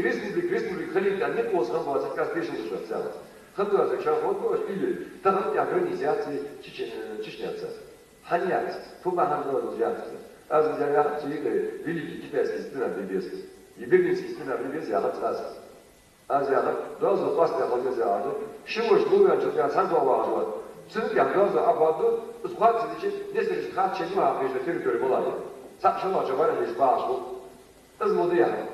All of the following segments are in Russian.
республик халифтан не ползган болса Каспий жылжатса. Ханзасы чахот или там организации чечняца. Ханяц, Фубаханзо взяться. Азия цивилы великий китайский стена небесный. И берлинский стена небесный ахатсас. Азия даже пасты ахатсас. Шимош луган чутя санкова. Цинкан даже абаду схватили несколько хатчима между территорией была. Сапшало жевали лишь башу. Азмудия.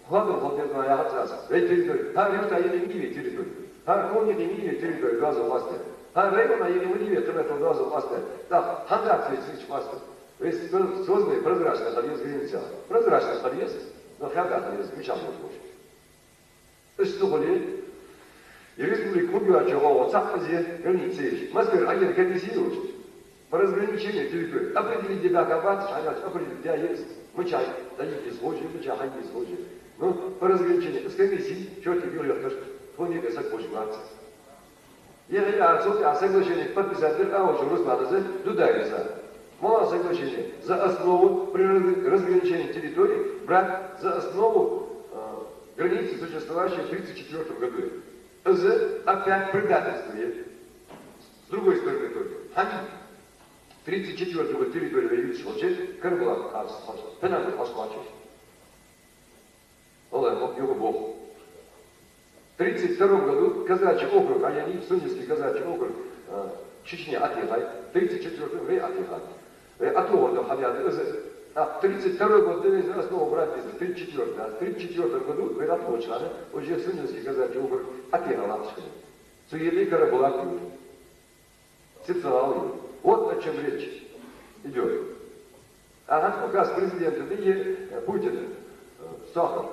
Хладно хладно я ахатсас. Территория. Har юта или не территория. Har кони не территория газа власти. Har района или не территория газа власти. Да, хандаксы власти. То есть созданный прозрачный подъезд граница. Прозрачный подъезд, но хата подъезд мечам не хочет. То есть, что ли, и республика Кубиачева, Цапазе, границы, Москва, агент комиссирует по разграничению территории. Определить тебя как определить, где есть. Мы чай, дадите схожие, мы чай, они схожие. Ну, по разграничению, с комиссией, черт и говорят, что не без окошматься. Если я соглашение подписать, а уже раскладывается, туда мало соглашения за основу при разграничении территорий брать за основу границы, существующие в 1934 году. Это опять предательство. С другой стороны только. Они в 1934 году территорию величия получили, как была пенальная посплачивать. Олег, его Бог. В 1932 году казачий округ, а я не Сунинский казачий округ, Чечня отъехали, в 1934 году отъехали. От того, до Хабиада, в 1932 году дали основу брать из 1934, а в 1934 году, когда получали, уже Сунинский казачий округ отъехал лапушками. Суели Карабулак Сепсовал его. Вот о чем речь идет. А указ президента Путина, Сахар,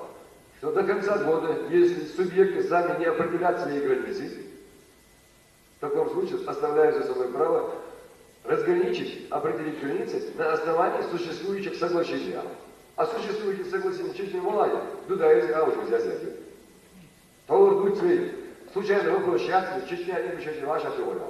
что до конца года, если субъекты сами не определят свои границы, в таком случае оставляют за собой право разграничить, определить границы на основании существующих соглашений. А существующих соглашений чуть не малая, туда из аудио взять. Повар будь свои. Случайно вопрос счастья, Чечня не еще не ваша теория.